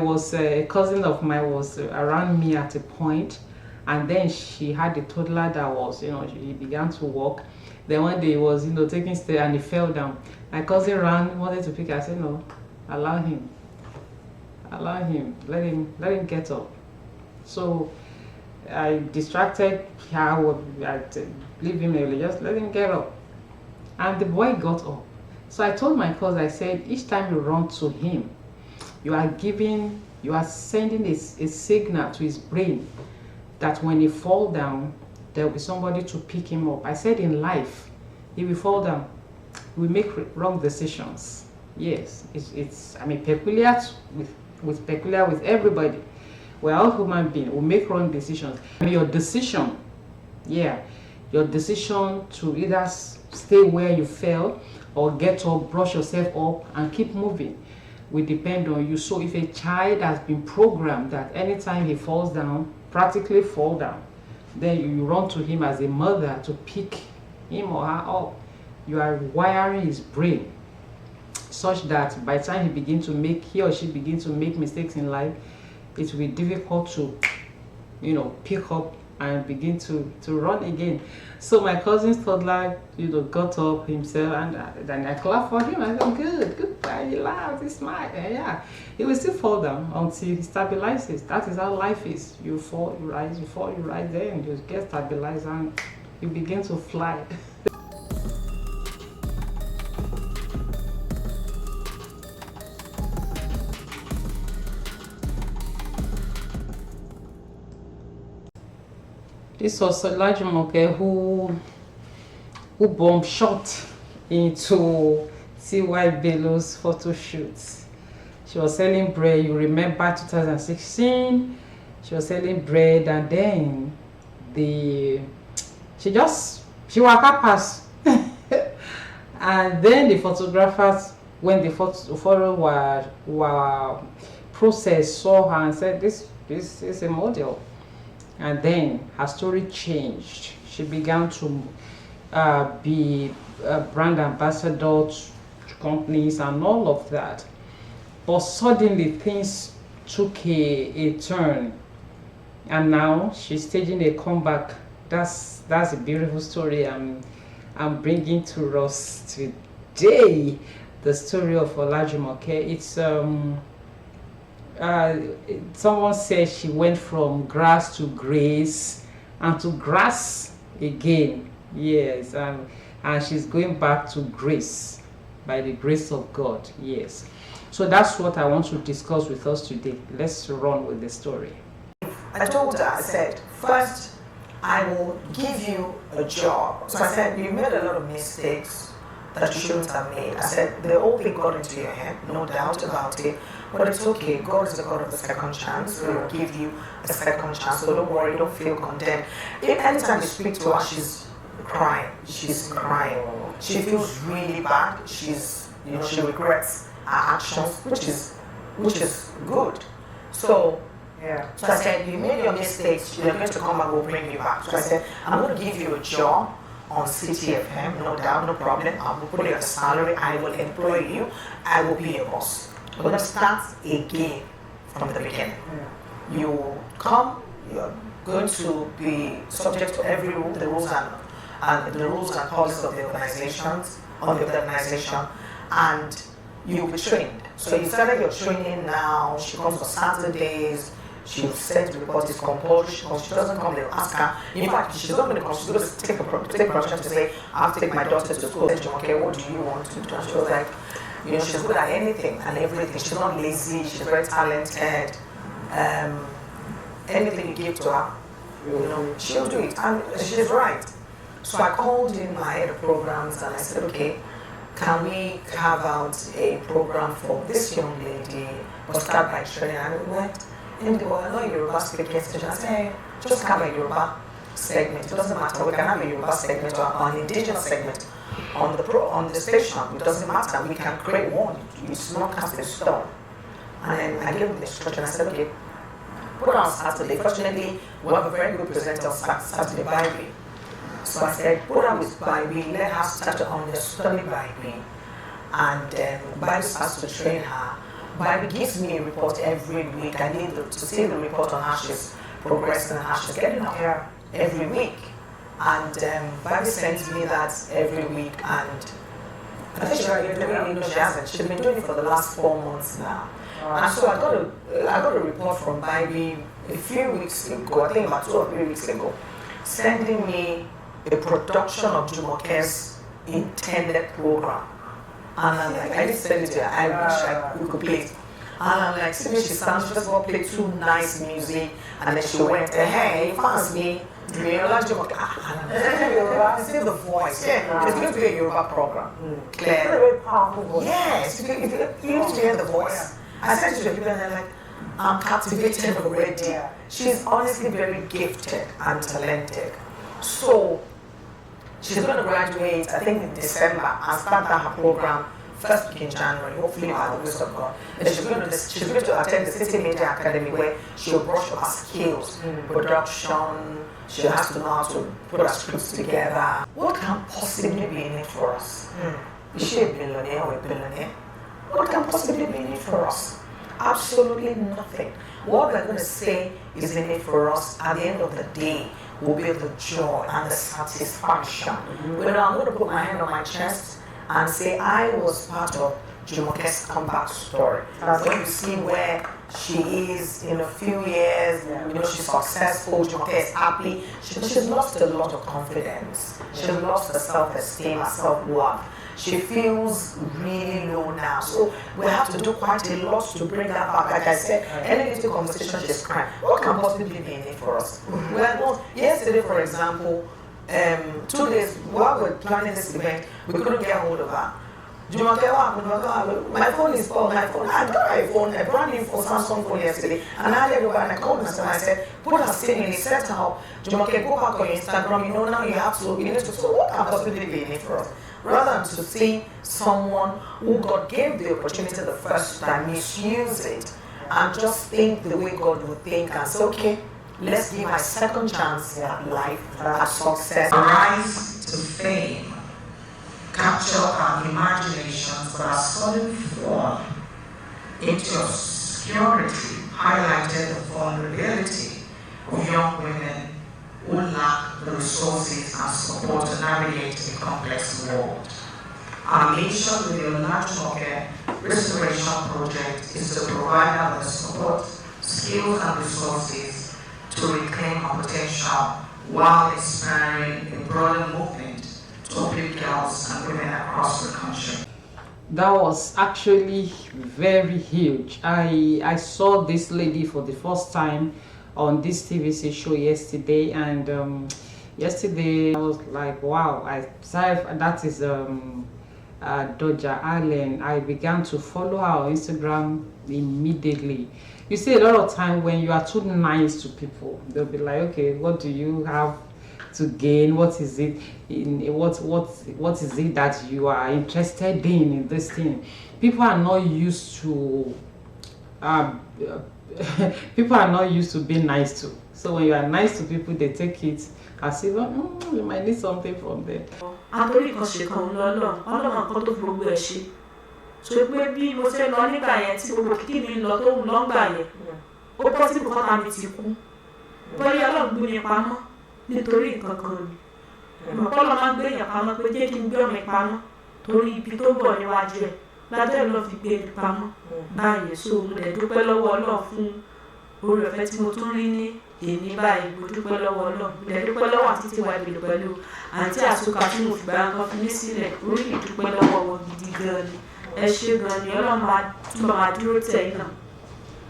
was a cousin of mine was around me at a point, and then she had a toddler that was, he began to walk. Then one day he was, taking stairs and he fell down. My cousin ran, wanted to pick her. I said, no, allow him, let him get up. So I distracted her. I leave him alone, just let him get up. And the boy got up. So I told my cousin, I said, each time you run to him, you are sending a signal to his brain that when he fall down, there will be somebody to pick him up. I said, in life, if we fall down, we make wrong decisions. Yes, it's peculiar with everybody. We're all human beings. We make wrong decisions. Your decision to either stay where you fell or get up, brush yourself up, and keep moving will depend on you. So if a child has been programmed that anytime he falls down, practically fall down, then you run to him as a mother to pick him or her up. You are wiring his brain such that by the time he or she begins to make mistakes in life, it will be difficult to, pick up and begin to run again. So my cousin's toddler, got up himself, and then I clapped for him. I said, good boy, he laughed, he smiled. Yeah, he will still fall down until he stabilizes. That is how life is. You fall, you rise, you fall, you rise, then you get stabilized and you begin to fly. This was Olajumoke who bomb shot into tybello's photo shoot. She was selling bread. You remember 2016? She was selling bread, and then she walked past, and then the photographers, when the photo were processed, saw her and said, "This is a model." And then her story changed. She began to be a brand ambassador to companies and all of that. But suddenly things took a turn, and now she's staging a comeback. That's a beautiful story I'm bringing to us today. The story of Olajumoke. It's someone said she went from grass to grace and to grass again. Yes, and she's going back to grace by the grace of God. Yes, so that's what I want to discuss with us today. Let's run with the story. I told her, I said, first I will give you a job. So I said, you made a lot of mistakes that you shouldn't have made. I said, the whole thing got into your head, no doubt about it, but it's okay. God is the God of the second chance. He will give you a second chance, so don't worry, don't feel condemned. Anytime you speak to her, she's crying. She feels really bad. She regrets her actions, which is good. So I said, you made your mistakes, you're going to come back, we'll bring you back. So I said, I'm going to give you a job on City FM, no doubt, no problem. I will put you at a salary, I will employ you, I will be your boss. We're going to start again from the beginning. You come, you're going to be subject to every rule, the rules and policies of the organization, and you'll be trained. So you started your training now. She comes on Saturdays. She will send report, it's compulsory. She doesn't come, they'll ask her. In fact, she's not going to come, she's going to take permission to say, I have to take my daughter to school. Okay, what do you want to do? And she was like, she's good at anything and everything. She's not lazy, she's very talented. Anything you give to her, she'll do it. And she's right. So I called in my head of programs and I said, okay, can we carve out a program for this young lady, but start by training? And we went, and they were not Yoruba speaking station. I said, hey, just have a Yoruba segment. It doesn't matter. We can have a Yoruba segment or an indigenous segment on the station. It doesn't matter. We can create one. It's not cast in stone. And then I gave them the instruction. I said, okay, put on Saturday. Fortunately, we have a very good presenter on Saturday, Bible. So I said, put her with Bible. Let her start to understand Bible. And Bible starts to train her Bible gives me a report every week. I need to see the report on how she's progressing and how she's getting up every week. And Bible sends me that every week, and I think she hasn't. She's been doing it for the last 4 months now. And so I got a report from Bible a few weeks ago, I think about 2 or 3 weeks ago, sending me a production of Jumoke's intended program. And I'm like, I didn't send it to her, I wish we could play it. And I'm like, see, she sounds, she just want to play 2 nice music. And then she went, hey, fancy me. Olajumoke. I see the voice. Yeah, it's going to be a Yoruba program. Clear. It's a very powerful voice. Yes, you need to hear the voice. I said to the people, and they're like, I'm captivated already. She's honestly very gifted and talented. So she's going to graduate, I think, in December and start her program first week in January, hopefully by the grace of God. And she's going to attend the City Media Academy where she'll brush up her skills, production. She has to know how to put her scripts together. What can possibly be in it for us? Is she a billionaire or a billionaire? What can possibly be in it for us? Absolutely nothing. What we're going to say is in it for us at the end of the day will be the joy and the satisfaction. When I'm going to put my hand on my chest and say I was part of Jumoke's comeback story. When you see where she is in a few years, you know, she's successful, Jumoke is happy. She's lost a lot of confidence. She's lost her self-esteem, her self-worth. She feels really low now. So we have to do quite a lot to bring that back. Like I said, any little conversation, she's crying. What can possibly be in it for us? Well, yesterday, for example, 2 days while we're planning this event, we couldn't get hold of her. My phone is called my phone. I got my phone, a brand new Samsung phone yesterday, and I had over and I called myself and I said, put her SIM in, set her up. Jumoke, go back on your Instagram, you know, now you need to. So what can possibly be in it for us? Rather than to see someone who God gave the opportunity the first time misuse it and just think the way God would think and say, okay, let's give her a second chance at life, at success. Rise to fame. Capture our imaginations, but our sudden fall into obscurity highlighted the vulnerability of young women who lack the resources and support to navigate a complex world. Our mission with the Olajumoke Restoration Project is to provide her the support, skills and resources to reclaim her potential while inspiring a broader movement to uplift girls and women across the country. That was actually very huge. I saw this lady for the first time on this TVC show yesterday, and yesterday I was like, wow, that is Doja Allen. I began to follow her on Instagram immediately. You see, a lot of time when you are too nice to people, they'll be like, okay, what do you have to gain? What is it what is it that you are interested in this thing? People are not used to people are not used to being nice to. So when you are nice to people, they take it as if you might need something from them. Àtòrí kan ṣe kan Ọlọ́run kan tó gbogbo ẹ̀ ṣe. So pé bí mo ṣe lọ nígbà yẹn tí gbogbo kìkì mi lọ tó ń lọ gbà yẹn, ó pọ́ sí bùkátà mi ti kú. Bóyá Ọlọ́run gbé mi pamọ́ nítorí nǹkan kan ni. Ọlọ́run máa ń gbé èèyàn pamọ́ pé jẹ́ kí n gbé ọmọ pamọ́ torí ibi tó bọ̀ níwájú ẹ̀. Ládé lọ fi gbé mi pamọ́ báyìí. So mo dẹ̀ dúpẹ́ lọ́wọ́ Ọlọ́run fún oore ọ̀fẹ́ tí mo tún rí ní èmi báyìí. Mo dúpẹ́ lọ́wọ́ Ọlọ́run. Mo dẹ̀ dúpẹ́ lọ́wọ́ àti tí wàá bèèrè pẹ̀lú àǹtí Àsúkà tí mo fi gbà kan fi mí sílẹ̀. Orí mi dúpẹ́ lọ́wọ́ wọn gidi gan ni. Ẹ ṣé gan ni. Ọlọ́run máa túbọ̀ máa dúró tẹ̀ yín náà.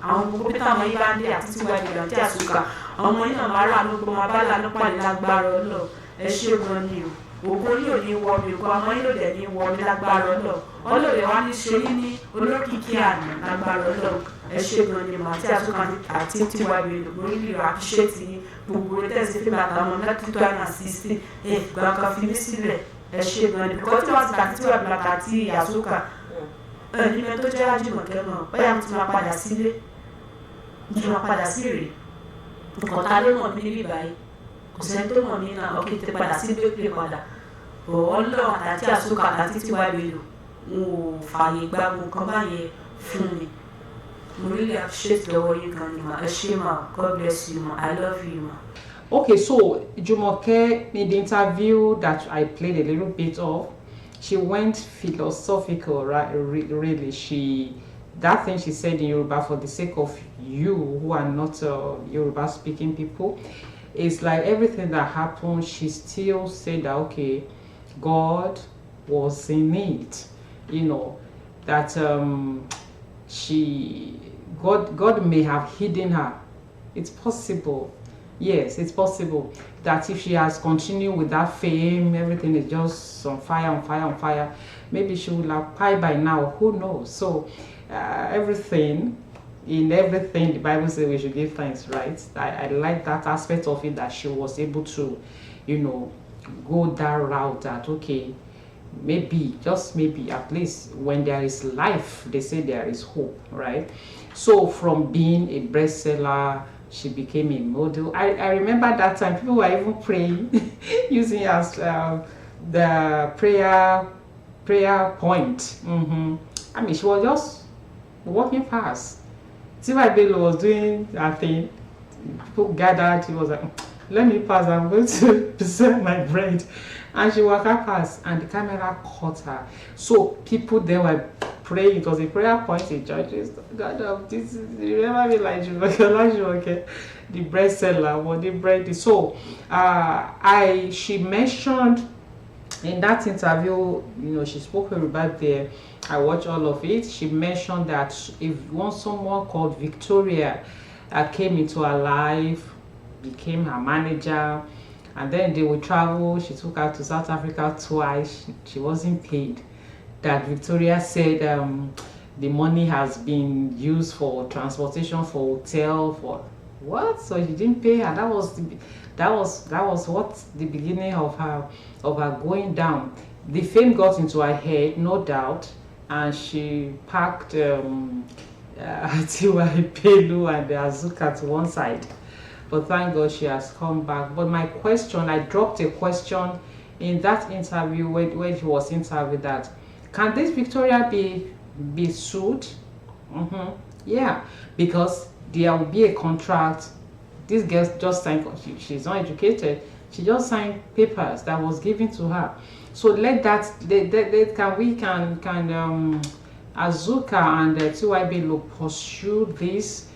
Àwọn gbogbo pété àwọn yìí bá ń dé àti tí wàá bèèrè àǹtí Àsúkà. Àwọn ọmọ yìí náà máa rà ló gbọ́ máa bá lànà pàdé lágbára Ọlọ́run. Ẹ ṣé gan ni o. Ògo yóò ní wọ mi, ògo àwọn yìí ló dẹ̀ ní wọ mi lágbára Ọlọ́run. Ọlọ́run wa ní ṣe yín ní olókìkí àná lágbára Ọlọ́run. Ẹ ṣé gan ni màá tí Àsúkà àti tí wàá bèèrè lórí ìlú àfiṣẹ́tì yín. Gbogbo rẹ̀ tẹ̀sí fún bàtà ọmọ mẹ́tò 2016. Gbà kan fi mí sílẹ̀. Ẹ ṣé gan ni. Bíkọ́ tí wọ́n ti tàbí tí wàá bèèrè àti Àsúkà. Ẹni mẹ́ tó jẹ́ Olajumoke náà, bóyá mo ti máa padà sílé. Mo ti máa padà sí rèé. Nǹkan ta ló mọ̀ mí níbí báyìí. Kò sẹ́ni tó mọ̀ mí náà, ọkì ti padà sí bí ó padà. Ọlọ́run àti Àsúkà àti tí wàá bèèrè n ò fààyè gba nǹkan báyẹn fún mi. really appreciate the way you can, ma. Eshima, God bless you, ma. I love you, ma. Okay, so Jumoke, in the interview that I played a little bit of, she went philosophical, right? Really, that thing she said in Yoruba, for the sake of you who are not Yoruba speaking people, it's like everything that happened, she still said that, okay, God was in it, you know, that God may have hidden her. It's possible. Yes, it's possible that if she has continued with that fame, everything is just on fire, on fire, on fire, maybe she would have pied by now. Who knows? So in everything, the Bible says we should give thanks, right? I like that aspect of it, that she was able to, you know, go that route, that, okay, maybe, just maybe, at least when there is life, they say there is hope, right? So from being a bestseller, she became a model. I remember that time people were even praying using as the prayer point. I mean, she was just walking past. Tybello was doing her thing. People gathered. He was like, let me pass, I'm going to present my bread. And she walked past and the camera caught her. So people there were praying. It was a prayer point in churches. God of this, remember me like Olajumoke, the bread seller, what the bread is. So she mentioned in that interview, you know, she spoke about there. I watched all of it. She mentioned that if once someone called Victoria came into her life, became her manager, and then they would travel. She took her to South Africa twice. She wasn't paid. That Victoria said the money has been used for transportation, for hotel, for what? So she didn't pay her. That was what the beginning of her going down. The fame got into her head, no doubt, and she packed Tybello and the azuka to one side. But thank God she has come back. But my question, I dropped a question in that interview when she was interviewed, that can this Victoria be sued? Yeah, because there will be a contract. This girl just signed, she's not educated, she just signed papers that was given to her. So let that, can Azuka and Tybello pursue this?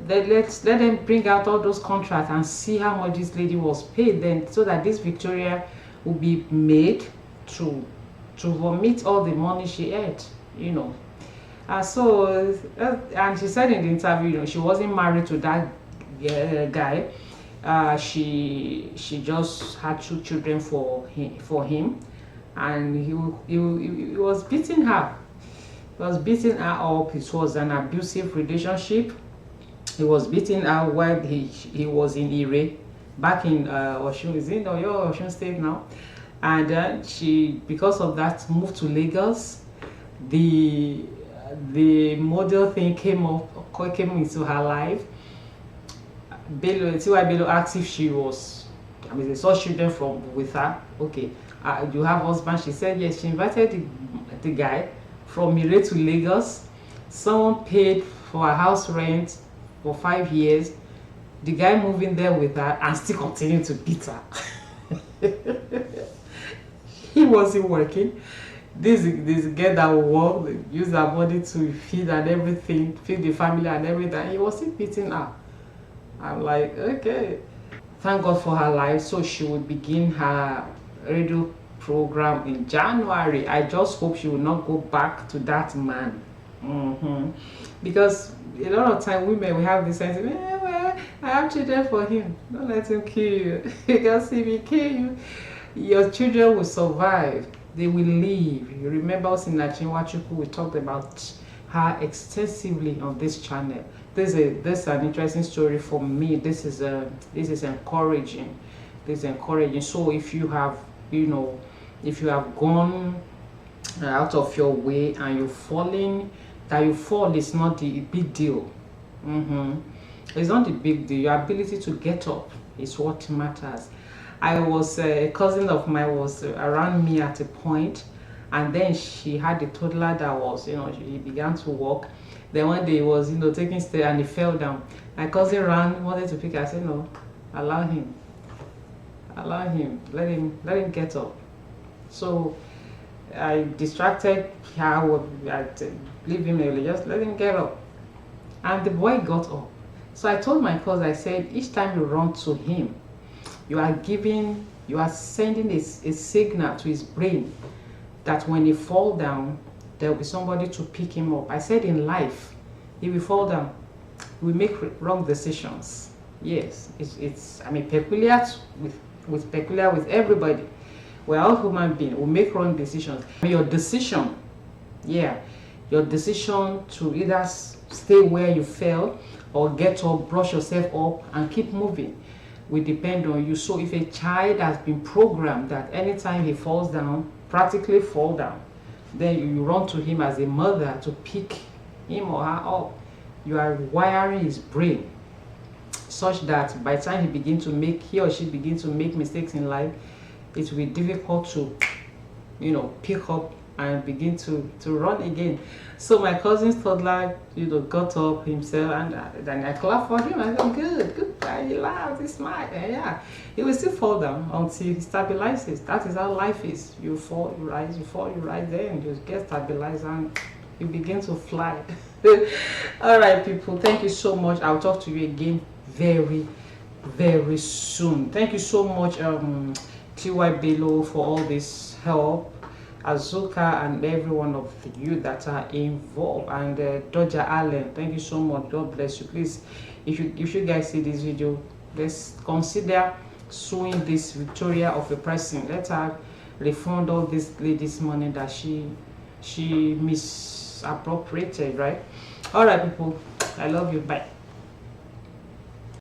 Let them bring out all those contracts and see how much this lady was paid, then, so that this Victoria will be made to vomit all the money she had, you know. And she said in the interview, you know, she wasn't married to that guy. She just had 2 children for him, and he was beating her. He was beating her up. It was an abusive relationship. He was beating her while he was in Ire, back in Osun. Is in Osun State now. And she, because of that, moved to Lagos. The model thing came into her life. Tybello asked if she was, I mean, they saw children with her. Okay, you have husband? She said yes. She invited the guy from Ire to Lagos. Someone paid for her house rent for 5 years. The guy moving there with her and still continuing to beat her. He wasn't working. This girl that will work, use her body to feed and everything, feed the family and everything. He was still beating her. I'm like, okay. Thank God for her life. So she would begin her radio program in January. I just hope she will not go back to that man. Because a lot of time women, we have this sense, well, I have children for him. Don't let him kill you. Because if he kill you, your children will survive. They will live. You remember us in Nigerianews, we talked about her extensively on this channel. This is an interesting story for me. This is encouraging. This is encouraging. So if you have, you know, if you have gone out of your way and you're falling, that you fall is not the big deal. It's not the big deal. Your ability to get up is what matters. A cousin of mine was around me at a point, and then she had a toddler that was, you know, she began to walk. Then one day he was, taking stairs and he fell down. My cousin ran, wanted to pick her. I said, no, allow him, let him get up. So I distracted her. I leave him alone, just let him get up. And the boy got up. So I told my cousin, I said, each time you run to him, you are sending a signal to his brain that when he fall down, there will be somebody to pick him up. I said in life, if we fall down, we make wrong decisions. Yes, it's peculiar with everybody. We're all human beings. We make wrong decisions. Your decision to either stay where you fell or get up, brush yourself up, and keep moving will depend on you. So if a child has been programmed that anytime he falls down, practically fall down, then you run to him as a mother to pick him or her up. You are wiring his brain such that by the time he or she begins to make mistakes in life, it will be difficult to pick up and begin to run again. So my cousin's toddler got up himself, and then I clapped for him. I said, good guy, he laughed, he smiled. And yeah, he will still fall down until he stabilizes. That is how life is. You fall, you rise, you fall, you rise, then you get stabilized and you begin to fly. All right, people, thank you so much. I'll talk to you again very, very soon. Thank you so much, tybello, for all this help, Azuka, and every one of you that are involved, and Dodger Allen, thank you so much. God bless you. Please, if you guys see this video, let's consider suing this Victoria of a person. Let her refund all this lady's money that she misappropriated, right? All right, people, I love you. Bye.